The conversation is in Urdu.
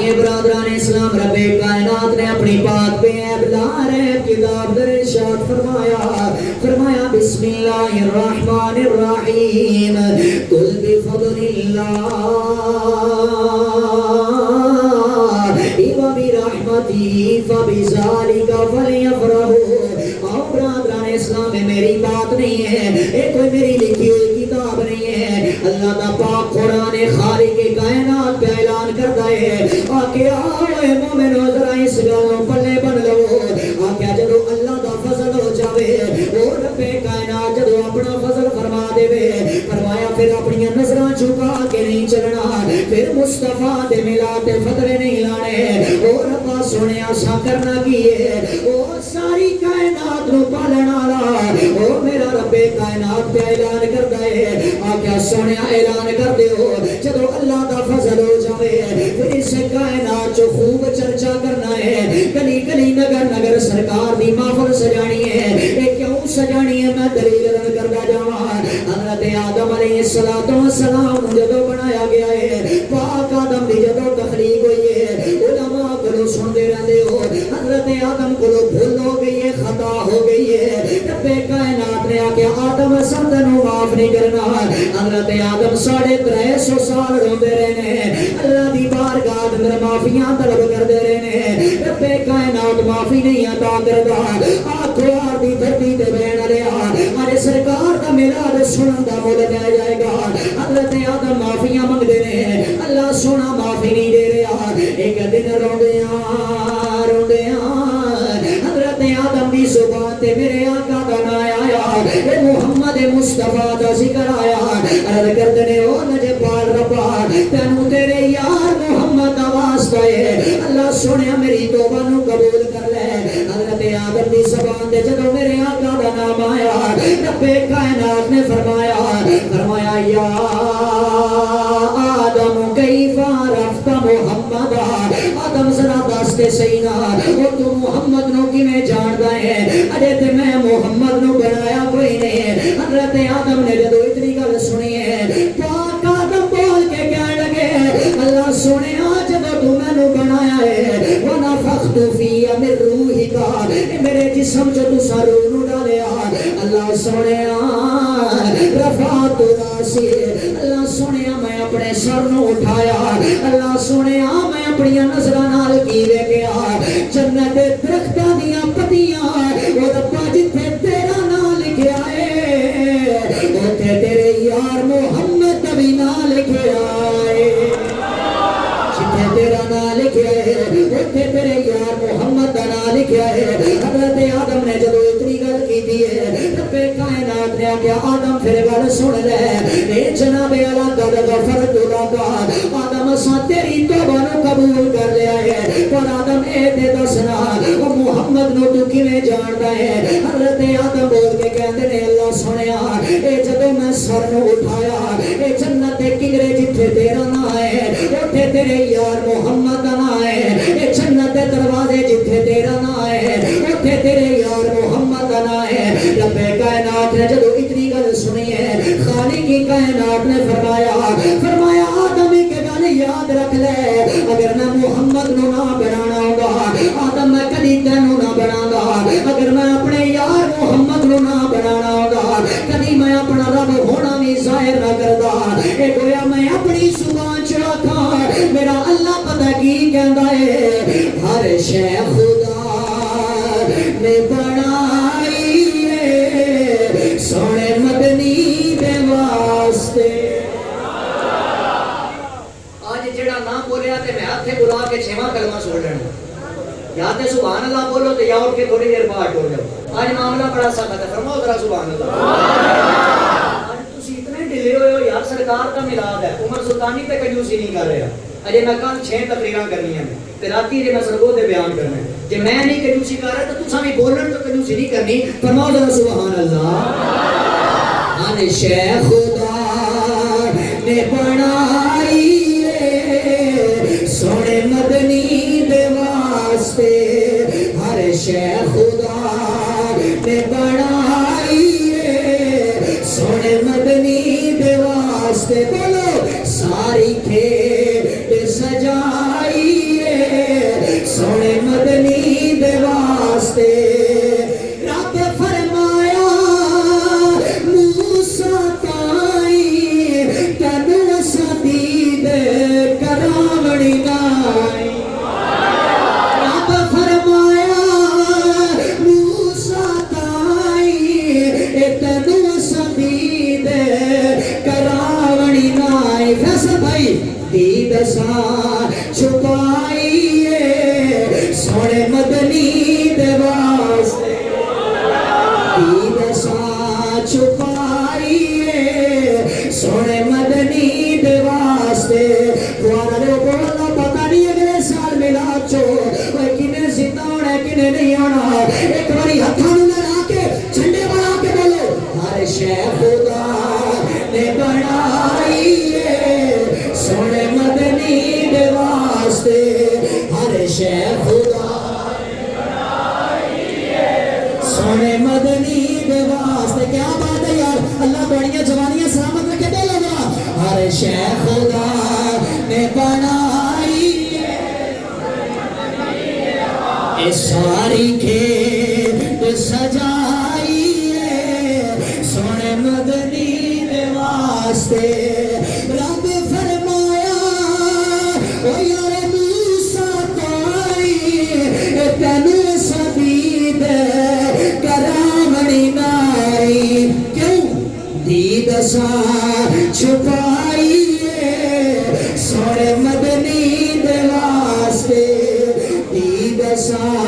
آگے برادران اسلام رب کائنات نے اپنی پاک پہ ابلار کتاب در ارشاد فرمایا بسم اللہ الرحمن الرحیم قل بفضل اللہ وبرحمتہ فبذالک فلیفرحوا۔ اور برادران اسلام میں میری بات نہیں ہے، یہ کوئی میری لکھی ہوئی کتاب نہیں ہے، اللہ دا پاک قرآن خالق کائنات پہ اعلان کرتا ہے۔ آکے آئے مومنو ذرا اس گلوں پلے بن لو، آکے جدو اللہ دا فضل ہو جاوے، وہ رب کائنات جدو اپنا فضل فرما دے وے، فرمایا پھر اپنی نظریں جھکا کے نہیں چلنا، پھر مصطفیٰ دے ملاد فضلے نہیں لانے، وہ ربا سونے آسا کرنا کیے، وہ ساری کائنات نو پالنا لا، وہ میرا رب کائنات پہ اعلان کرتا ہے۔ آکے سونے اعلان کر دے ہو جدو اللہ دا فضل ہو جاوے، پھر اس کائنات جو خوب چرچا کرنا ہے، گلی گلی نگر نگر سرکار دی محفل سجانی ہے۔ اے کیوں سجانی ہے میں دلیل رن کردا جاواں۔ حضرت آدم علیہ السلام جدو بنایا گیا ہے، پاک آدم دی جدو تخلیق ہوئی ہے، علماء کو سندے رہندے ہو، حضرت آدم کو بھول ہو گئی ہے، خطا ہو گئی ہے، رب کائنات نے آکے آدم سندنو معاف نہیں کرنا۔ حضرت آدم 350 سال روندے رہنے، اللہ دی بارگاہ اندر معافیاں طلب کردے رہنے، رب کائنات معافی نہیں عطا کردا۔ آخوار دی دھرتی تے بہن لیا ہمارے سرکار دا میلاد سنن دا مول لے جائے گا۔ حضرت آدم معافیاں منگ دے نے، اللہ سونا معافی نہیں دے رہا۔ ایک دن روندیاں حضرت آدم دی زبان تے میرے آقا دا نام آیا، اے محمد مصطفیٰ دا ذکر آیا، عرض کردے نے او نجبال ربا تینو تیرے یار محمد دا واسطہ ہے، اللہ سونے میری توبہ نو قبول کر لے۔ حضرت آدم دی زبان تے جدو میرے آقا دا نام آیا، رب کائنات نے فرمایا یا آدم کیف عرفت محمد، آدم ذرا دستے صحیح نا وہ تو محمد نو کی میں جاندا ہے، اجے تے میں محمد نو بنایا کوئی نہیں۔ حضرت آدم نے جدو اتنی گل سنی ہے، پاک آدم بول کے کہنے لگے اللہ سونے جب تو میں نو بنایا ہے، وَنَفَخْتُ فِيَّ مِن رُوحِكَ، میرے جسم جو تو روح نو ڈالیا، اللہ سونے رفعت راسی، اللہ سونے میں اپنے سر نو اٹھایا، اللہ سونے میں اپنی نظراں نال کی ویکھیا جنت دے درختاں دیاں پتیاں، او ربا جتھے تیرا نام لکھیا ہے اوتھے تیرے یار محمد دا بھی نام لکھیا ہے، جتھے تیرا نام لکھیا ہے اوتھے تیرے یار محمد دا نام لکھیا ہے۔ حضرت آدم نے جدو اتنی گل کیتی ہے، رب کائنات نے آکھیا آدم پھر گل سن لے، اے جناب اعلیٰ قد غفرت لک، آدم اساں تیری توبہ نو قبول کر لیا ہے، پر آدم اے تے دسنا او محمد نو تو کیویں جاندا ہے؟ حضرت آدم بول کے کہندے نے اللہ سنیا اے جدوں میں سر نو اٹھایا، اے جنت دے کنگرے جتھے تیرا نام ہے اوتھے تیرے یار محمد دا نام ہے، اے جنت دے دروازے جتھے تیرا نام ہے اوتھے تیرے یار محمد دا نام ہے۔ رب کائنات نے جدو اتنی گل سنی ہے، خالق کی کائنات نے فرمایا آدم ایک گل یاد رکھ لے، اگر میں محمد نو نہ بنانا ہوگا آدم میں کدی تینو نہ بناگا، اگر میں اپنے یار محمد نو نہ بنانا ہوگا کدی میں اپنا رب ہونا بھی ظاہر نہ کردا۔ اے گویا میں اپنی زبان چڑھا تھا، میرا اللہ پتہ کی کہندا ہے ہر شے خدا نے بنائی ہے سونے مدنی دے واسطے۔ آج جڑا نہ بولیا تے میں ہاتھے بلا کے 6واں کلمہ سن لینا، یا تے سبحان اللہ بولو تے یا اٹھ کے تھوڑی دیر بعد ہو جاؤ۔ آج معاملہ بڑا سخت ہے، فرماؤ ذرا سبحان اللہ۔ آج تسی اتنے ڈھلے ہوئے ہو یار، سرکار کا میلاد ہے، عمر سلطانی تے کنجوسی نہیں کر رہا، اجے میں کل 6 تقریراں کرنی ہیں تے راتی جے میں سرگو دے بیان کرنا ہے، جے میں نہیں کنجوسی کر رہا تو تساں بھی بولن تو کنجوسی نہیں کرنی۔ فرماؤ ذرا سبحان اللہ۔ ہر شے خدا نے بنائی ہے سونے مدنی دے واسطے، ہر شے خدا نے بنائی ہے سونے مدنی دے واسطے، بولو ساری کھیت سجائی شیخ خدا سونے مدنی دے واسطے کیا بات ہے یار اللہ بڑیاں جوانیاں سلامت رکھے دے لگا ہر شیخ خدا نے بنائی اے ساری کھیت سجائی سونے مدنی دے واسطے رب فرمایا او یار موسیٰ تائی تینو سبید کرامنی نائی کیوں دید سا چھپائی سونے مدنی دے واسطے دید سا